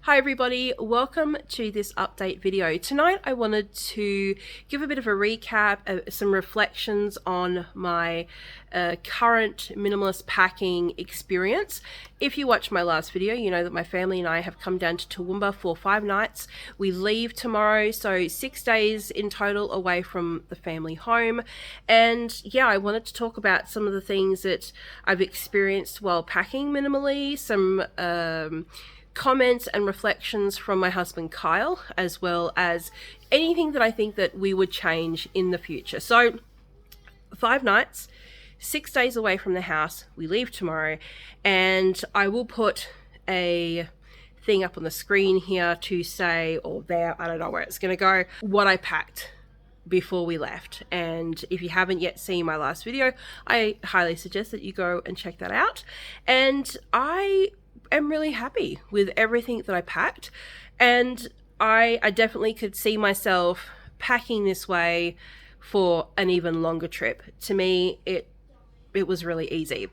Hi everybody, welcome to this update video. Tonight I wanted to give a bit of a recap, some reflections on my current minimalist packing experience. If you watched my last video, you know that my family and I have come down to Toowoomba for 5 nights. We leave tomorrow, so 6 days in total away from the family home. And yeah, I wanted to talk about some of the things that I've experienced while packing minimally, some comments and reflections from my husband Kyle, as well as anything that I think that we would change in the future. So 5 nights, 6 days away from the house. We leave tomorrow, and I will put a thing up on the screen here to say, or there, I don't know where it's going to go, what I packed before we left. And if you haven't yet seen my last video, I highly suggest that you go and check that out. And I am really happy with everything that I packed, and I definitely could see myself packing this way for an even longer trip. To me, it was really easy.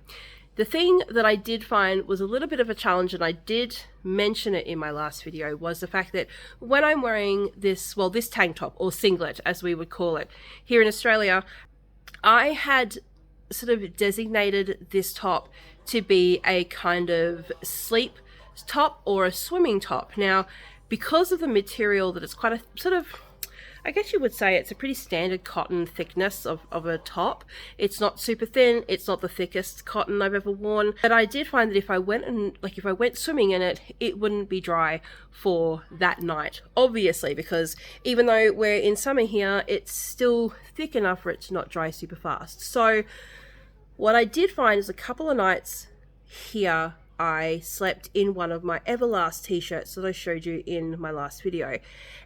The thing that I did find was a little bit of a challenge, and I did mention it in my last video, was the fact that when I'm wearing this tank top, or singlet as we would call it here in Australia, I had sort of designated this top to be a kind of sleep top or a swimming top. Now, because of the material that it's quite a sort of, I guess you would say it's a pretty standard cotton thickness of a top. It's not super thin, it's not the thickest cotton I've ever worn, but I did find that if I went swimming in it, it wouldn't be dry for that night, obviously, because even though we're in summer here, it's still thick enough for it to not dry super fast. So what I did find is a couple of nights here I slept in one of my Everlast t-shirts that I showed you in my last video,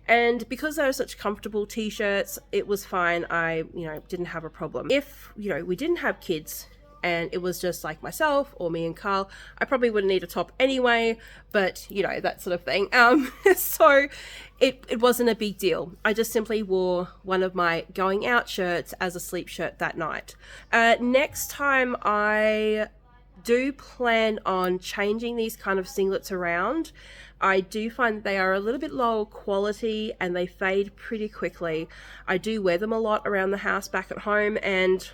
and because they were such comfortable t-shirts, it was fine. I didn't have a problem. If we didn't have kids and it was just like myself or me and Carl, I probably wouldn't need a top anyway, but that sort of thing. So it wasn't a big deal. I just simply wore one of my going out shirts as a sleep shirt that night. Next time I do plan on changing these kind of singlets around. I do find that they are a little bit lower quality and they fade pretty quickly. I do wear them a lot around the house back at home, and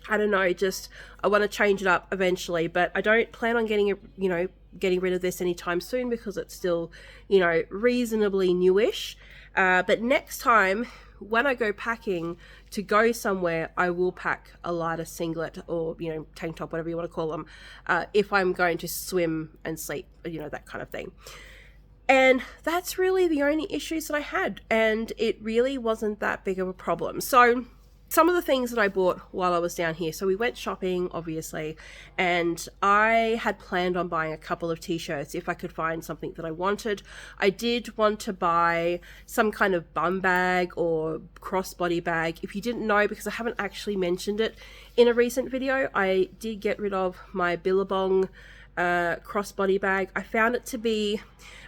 I don't know, just I want to change it up eventually, but I don't plan on getting rid of this anytime soon because it's still reasonably newish. But next time when I go packing to go somewhere, I will pack a lighter singlet or tank top, whatever you want to call them, if I'm going to swim and sleep, that kind of thing. And that's really the only issues that I had, and it really wasn't that big of a problem. So some of the things that I bought while I was down here. So we went shopping, obviously, and I had planned on buying a couple of t-shirts if I could find something that I wanted. I did want to buy some kind of bum bag or crossbody bag. If you didn't know, because I haven't actually mentioned it in a recent video, I did get rid of my Billabong crossbody bag. I found it to be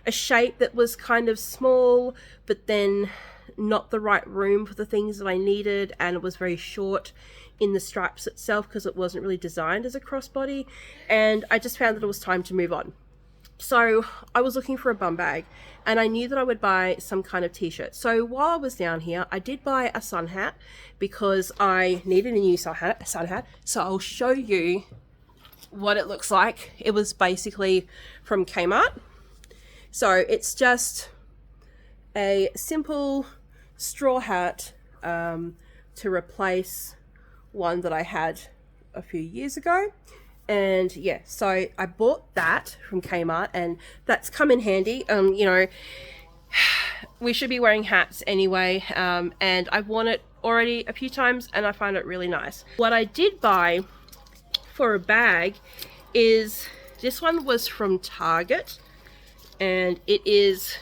a shape that was kind of small, but then not the right room for the things that I needed, and it was very short in the straps itself because it wasn't really designed as a crossbody, and I just found that it was time to move on. So I was looking for a bum bag, and I knew that I would buy some kind of t-shirt. So while I was down here, I did buy a sun hat because I needed a new sun hat. So I'll show you what it looks like. It was basically from Kmart. So it's just a simple straw hat to replace one that I had a few years ago. And yeah, so I bought that from Kmart, and that's come in handy. We should be wearing hats anyway, and I've worn it already a few times and I find it really nice. What I did buy for a bag is, this one was from Target, and it is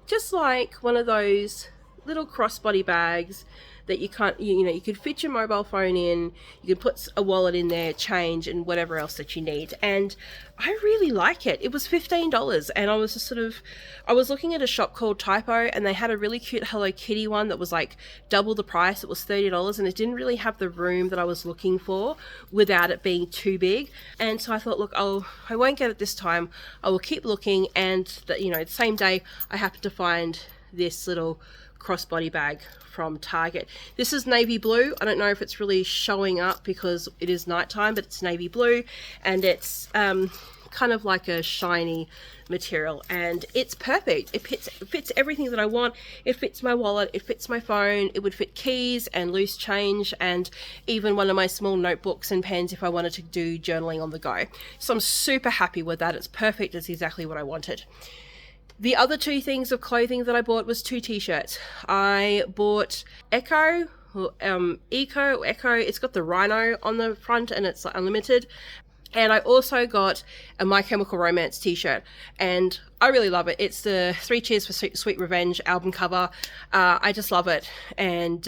just like one of those little crossbody bags that you can't, you know, you could fit your mobile phone in, you could put a wallet in there, change, and whatever else that you need. And I really like it. It was $15, and I was just sort of, I was looking at a shop called Typo, and they had a really cute Hello Kitty one that was like double the price. It was $30, and it didn't really have the room that I was looking for without it being too big. And so I thought, look, I won't get it this time. I will keep looking. And the same day I happened to find this little crossbody bag from Target. This is navy blue. I don't know if it's really showing up because it is nighttime, but it's navy blue, and it's kind of like a shiny material, and it's perfect. It fits everything that I want. It fits my wallet, it fits my phone, it would fit keys and loose change, and even one of my small notebooks and pens if I wanted to do journaling on the go. So I'm super happy with that. It's perfect. It's exactly what I wanted. The other two things of clothing that I bought was 2 t-shirts. I bought Echo. It's got the rhino on the front and it's unlimited. And I also got a My Chemical Romance t-shirt, and I really love it. It's the 3 Cheers for Sweet Revenge album cover. I just love it. And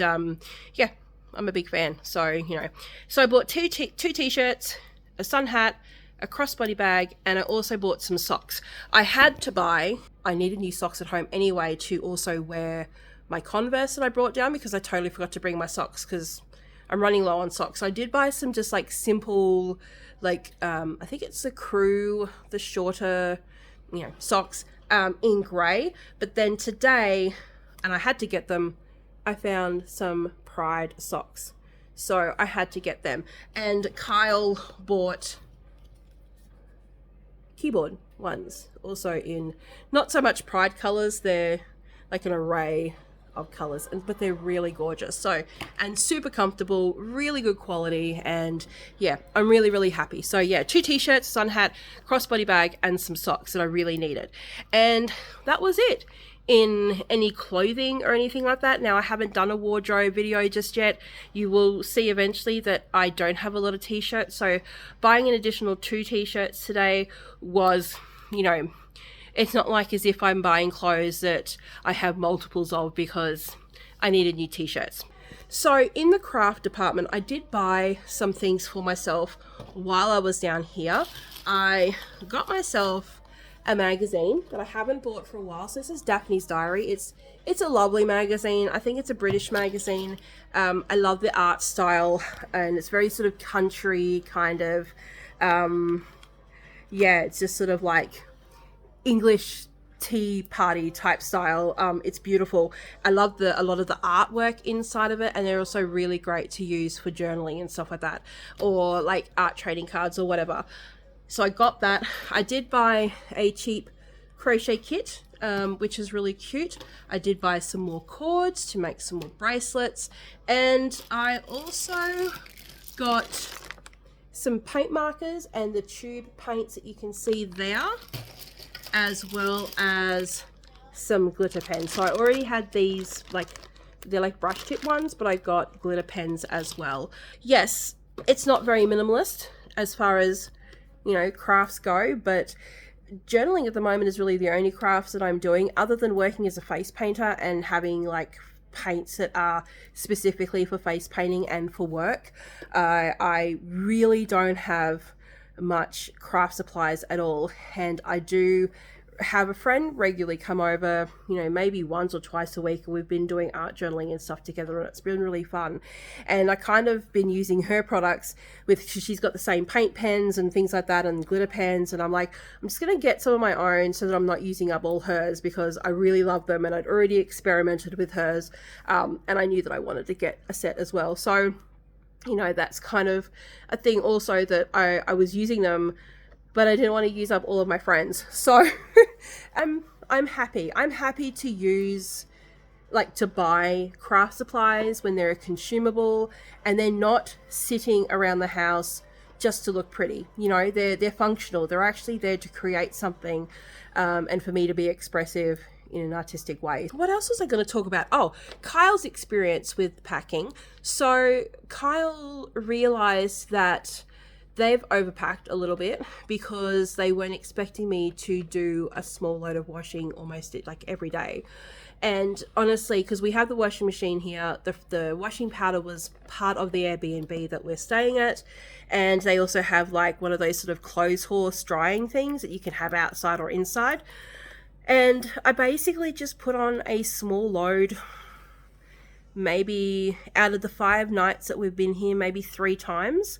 yeah, I'm a big fan. So I bought two t-shirts, a sun hat, a crossbody bag, and I also bought some socks. I needed new socks at home anyway to also wear my Converse that I brought down, because I totally forgot to bring my socks because I'm running low on socks. I did buy some just like simple, like I think it's the shorter, socks in grey. But then today, and I had to get them, I found some Pride socks, so I had to get them. And Kyle bought keyboard ones, also in not so much Pride colors. They're like an array of colors, but they're really gorgeous. So, and super comfortable, really good quality, and yeah, I'm really, really happy. So yeah, 2 t-shirts, sun hat, crossbody bag, and some socks that I really needed. And that was it in any clothing or anything like that. Now, I haven't done a wardrobe video just yet. You will see eventually that I don't have a lot of t-shirts, so buying an additional 2 t-shirts today was, it's not like as if I'm buying clothes that I have multiples of because I needed new t-shirts. So in the craft department, I did buy some things for myself while I was down here. I got myself a magazine that I haven't bought for a while. So this is Daphne's Diary. It's a lovely magazine. I think it's a British magazine. I love the art style, and it's very sort of country kind of, yeah, it's just sort of like English tea party type style. It's beautiful. I love a lot of the artwork inside of it, and they're also really great to use for journaling and stuff like that, or like art trading cards or whatever. So I got that. I did buy a cheap crochet kit, which is really cute. I did buy some more cords to make some more bracelets, and I also got some paint markers and the tube paints that you can see there, as well as some glitter pens. So I already had these, they're like brush tip ones, but I got glitter pens as well. Yes, it's not very minimalist as far as, crafts go, but journaling at the moment is really the only crafts that I'm doing other than working as a face painter and having like paints that are specifically for face painting and for work. I really don't have much craft supplies at all, and I do have a friend regularly come over, maybe once or twice a week, and we've been doing art journaling and stuff together, and it's been really fun. And I kind of been using her products she's got the same paint pens and things like that and glitter pens, and I'm like, I'm just gonna get some of my own so that I'm not using up all hers, because I really love them and I'd already experimented with hers, and I knew that I wanted to get a set as well. So that's kind of a thing also, that I was using them, but I didn't want to use up all of my friends. So I'm happy. I'm happy to use, to buy craft supplies when they're consumable and they're not sitting around the house just to look pretty. They're functional. They're actually there to create something, and for me to be expressive in an artistic way. What else was I going to talk about? Oh, Kyle's experience with packing. So Kyle realized that they've overpacked a little bit because they weren't expecting me to do a small load of washing almost like every day. And honestly, because we have the washing machine here, the washing powder was part of the Airbnb that we're staying at. And they also have like one of those sort of clothes horse drying things that you can have outside or inside. And I basically just put on a small load, maybe out of the 5 nights that we've been here, maybe 3 times.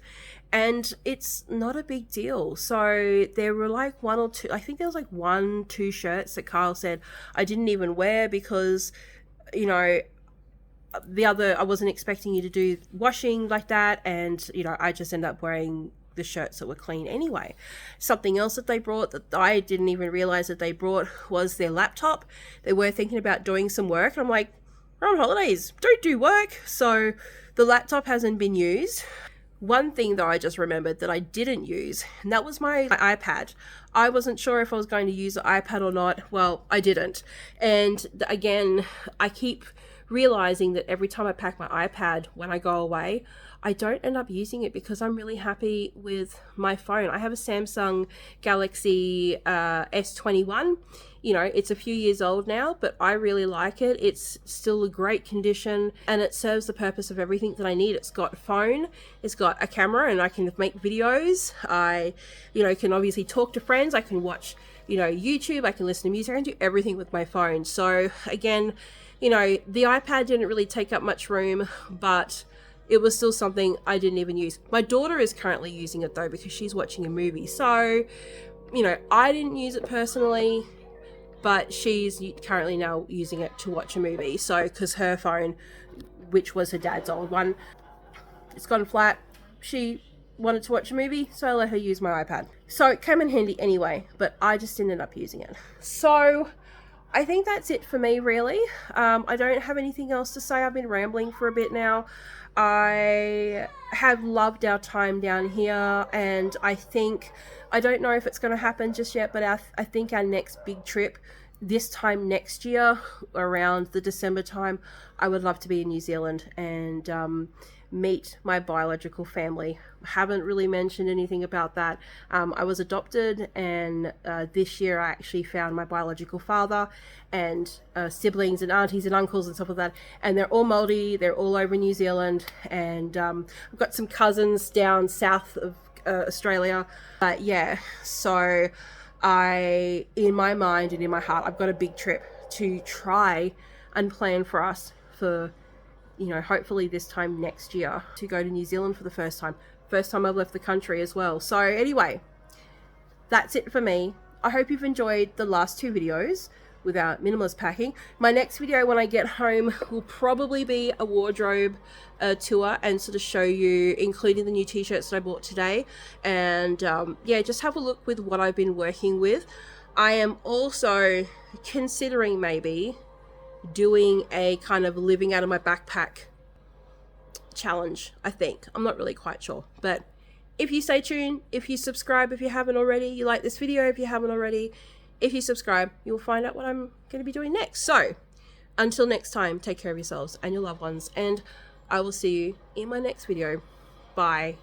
And it's not a big deal. So there were like 1 or 2, I think there was like 1, 2 shirts that Kyle said I didn't even wear because, you know, I wasn't expecting you to do washing like that. And, you know, I just ended up wearing the shirts that were clean anyway. Something else that they brought that I didn't even realize that they brought was their laptop. They were thinking about doing some work. And I'm like, we're on holidays, don't do work. So the laptop hasn't been used. One thing though I just remembered that I didn't use, and that was my iPad. I wasn't sure if I was going to use the iPad or not. Well, I didn't. And again, I keep realizing that every time I pack my iPad when I go away, I don't end up using it because I'm really happy with my phone. I have a Samsung Galaxy S21. You know, it's a few years old now, but I really like it. It's still a great condition and it serves the purpose of everything that I need. It's got a phone, it's got a camera, and I can make videos. I, you know, can obviously talk to friends. I can watch, you know, YouTube. I can listen to music. I can do everything with my phone. So again, you know, the iPad didn't really take up much room, but it was still something I didn't even use. My daughter is currently using it though because she's watching a movie. So, you know, I didn't use it personally, but she's currently now using it to watch a movie. So, because her phone, which was her dad's old one, it's gone flat. She wanted to watch a movie, so I let her use my iPad. So it came in handy anyway, but I just didn't end up using it. So I think that's it for me, really. I don't have anything else to say. I've been rambling for a bit now. I have loved our time down here, and I don't know if it's going to happen just yet, but I think our next big trip this time next year, around the December time, I would love to be in New Zealand and meet my biological family. Haven't really mentioned anything about that. I was adopted, and this year I actually found my biological father and siblings and aunties and uncles and stuff like that, and they're all Māori, they're all over New Zealand, and I've got some cousins down south of Australia. But yeah, so in my mind and in my heart, I've got a big trip to try and plan for us for, you know, hopefully this time next year, to go to New Zealand for the first time. First time I've left the country as well. So anyway, that's it for me. I hope you've enjoyed the last 2 videos without minimalist packing. My next video when I get home will probably be a wardrobe tour and sort of show you, including the new t-shirts that I bought today. And yeah, just have a look with what I've been working with. I am also considering maybe doing a kind of living out of my backpack challenge, I think. I'm not really quite sure, but if you stay tuned, if you subscribe, if you haven't already, you like this video, if you haven't already, if you subscribe, you'll find out what I'm going to be doing next. So until next time, take care of yourselves and your loved ones, and I will see you in my next video. Bye.